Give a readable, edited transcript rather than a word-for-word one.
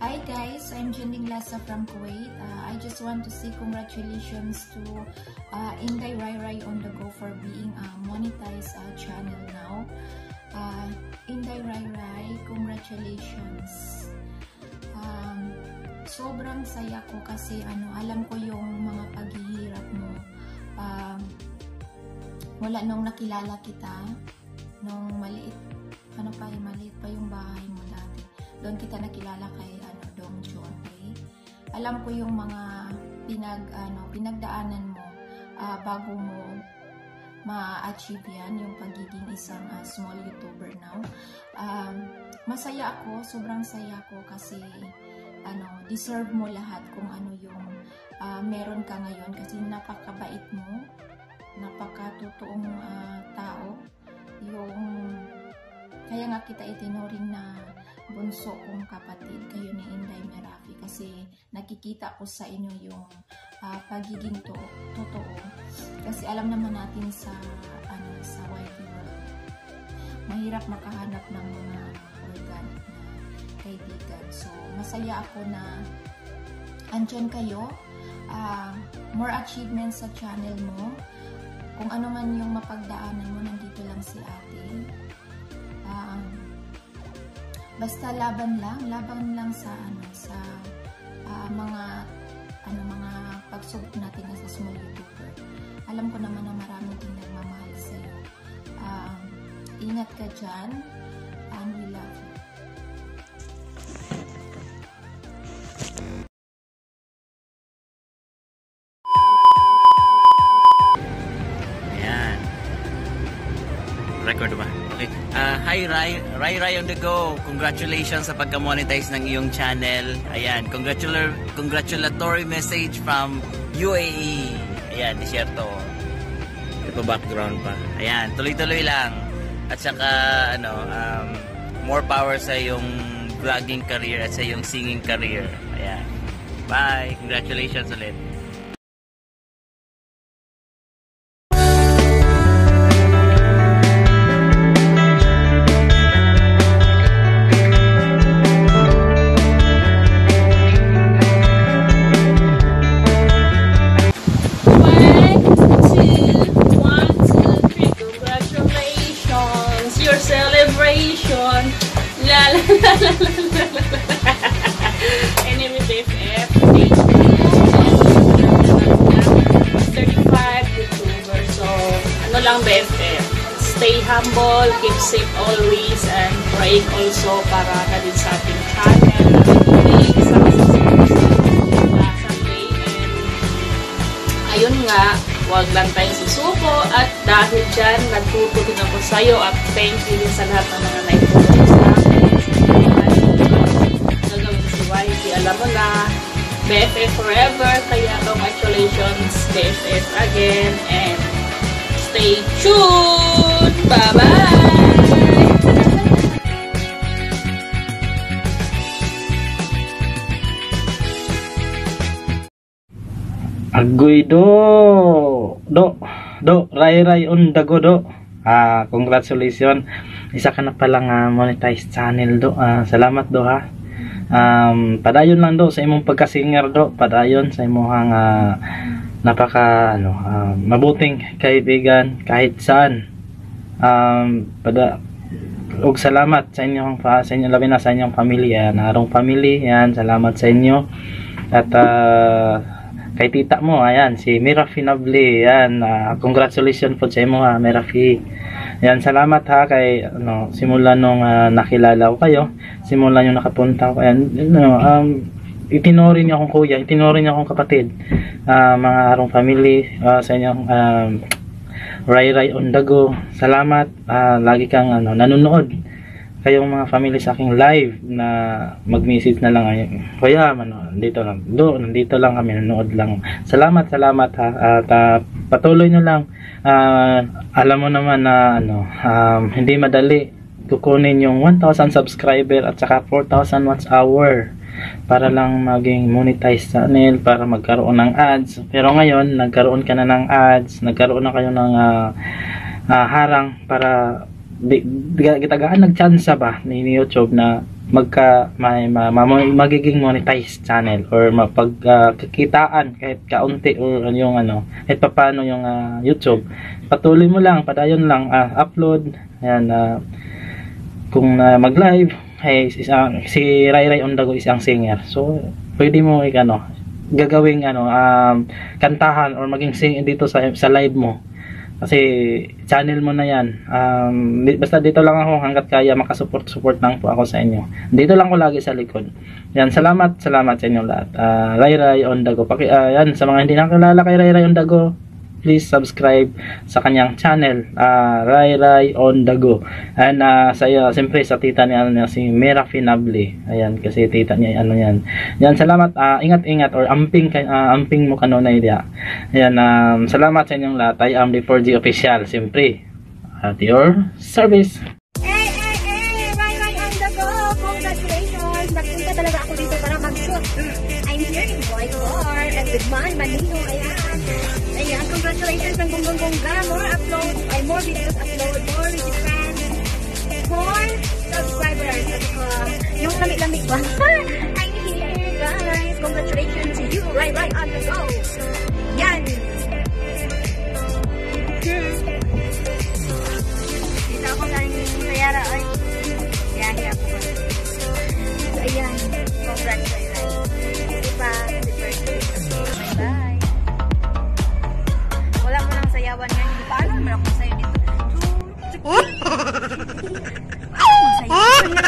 Hi guys, I'm Jending Lasa from Kuwait. I just want to say congratulations to Inday Rai Rai on the go for being a monetized channel now. Inday Rai Rai, congratulations. Sobrang saya ko kasi alam ko yung mga paghihirap mo. Wala nung nakilala kita, nung maliit pa yung bahay mo dati. Doon kita nakilala kay Dong John. Okay? Alam ko yung mga pinagdaanan mo bago mo ma-achieve yan, yung pagiging isang small YouTuber now. Masaya ako, sobrang saya ako kasi deserve mo lahat kung ano yung meron ka ngayon kasi napakabait mo, napakatotoong tao. Kaya nga kita itinuring na bunso kong kapatid, kayo ni Inday Merafi, kasi nakikita ko sa inyo yung pagiging totoo. Kasi alam naman natin sa YT world, mahirap makahanap ng mga organic na kaibigan. So, masaya ako na andyan kayo. More achievements sa channel mo. Kung ano man yung mapagdaanan mo, nandito lang si ate. Basta laban lang sa mga pagsubok natin sa small YouTuber. Alam ko naman na marami din nagmamahal sa iyo. Ingat ka dyan, and we love you. Ayan. Record ba? Okay. Hi Rai on the go. Congratulations sa pagka-monetize ng iyong channel. Ayan, congratulatory message from UAE. Ayan, disyerto. Ito background pa. Ayan, tuloy-tuloy lang. At saka more power sa iyong vlogging career at sa iyong singing career. Ayan. Bye. Congratulations ulit. Celebration. La la la la la la la. Anyway, BFF, 35 YouTuber. So, lang BFF. Stay humble, keep safe always, and praying also para na din sa ating channel. Someday, and ayun nga, huwag lang tayong susuko, at dahil dyan, natuto din ako sa'yo, at thank you din sa lahat ng mga naitulong sa akin. Nagawin si YT, alam mo na, BFF forever, kaya congratulations, BFF again, and stay tuned! Bye-bye! Agoy Rai on the go do. Congratulations. Isa ka na palang monetized channel do. Salamat do ha. Padayon lang do sa imong pagka-singer do. Padayon sa imong mabuting kaibigan kahit saan. Og salamat sa inyong labi na sa inyong pamilya, narong family yan. Salamat sa inyo. At kay tita mo, ayan, si Merafi Nable, ayan, congratulations po sa imo, Merafi. Ayan, salamat ha, kay, simula nung nakilala ko kayo, simula nung nakapunta ko, ayan, itinuring niyo akong kuya, itinuring niyo akong kapatid, mga arong family, sa inyong, Rai on the go, salamat, lagi kang, nanonood, kayong mga family sa aking live na mag-message na lang kuya, nandito lang kami, nanonood lang. Salamat ha. At patuloy nyo lang. Alam mo naman na hindi madali kukunin yung 1,000 subscriber at saka 4,000 watch hour para lang maging monetized channel, para magkaroon ng ads. Pero ngayon, nagkaroon ka na ng ads, nagkaroon na kayo ng harang para gitagaan nagtsansa ba ni YouTube na magiging monetized channel or mapagkikitaan kahit kaunti or yung kahit paano yung YouTube. Patuloy mo lang, padayon lang, upload, ayan, kung mag-live, hey, si Ray Ray on the Go is ang singer. So, pwede mo gagawing kantahan or maging sing dito sa live mo. Kasi channel mo na yan. Basta dito lang ako hanggat kaya makasupport lang po ako sa inyo. Dito lang ko lagi sa likod. Yan, salamat sa inyo lahat. Ray Ray on the Go. Yan, sa mga hindi nakakilala kay Ray Ray on the Go, please subscribe sa kanyang channel, Ray Ray on the Go. And siyempre sa tita niya, si Mira Finable. Ayan, kasi tita niya yan. Yan, salamat. Ingat or amping mo kanunay dia. Ayan, salamat sa inyong lahat. I am the 4G official, siyempre. At your service. Ray Ray on the Go! Congratulations! Nagpunta talaga ako dito para mag-shoot. I'm here in Boycor at Goodman, Manilo. Ayan, congratulations ng bonggang-bongga. More videos upload, more video fans, more subscribers. Yung lamig-lamig ba? I'm here, guys. Congratulations to you, Ray Ray on the Go. Yan. Dito ako galing sayara. Ay, yahi ako. So, ayan. Congrats, Ray Ray. Diba? Happy birthday. Bye-bye. Wala mo lang sayawan ngayon. Paano naman ako sayo dito? Sayawan na.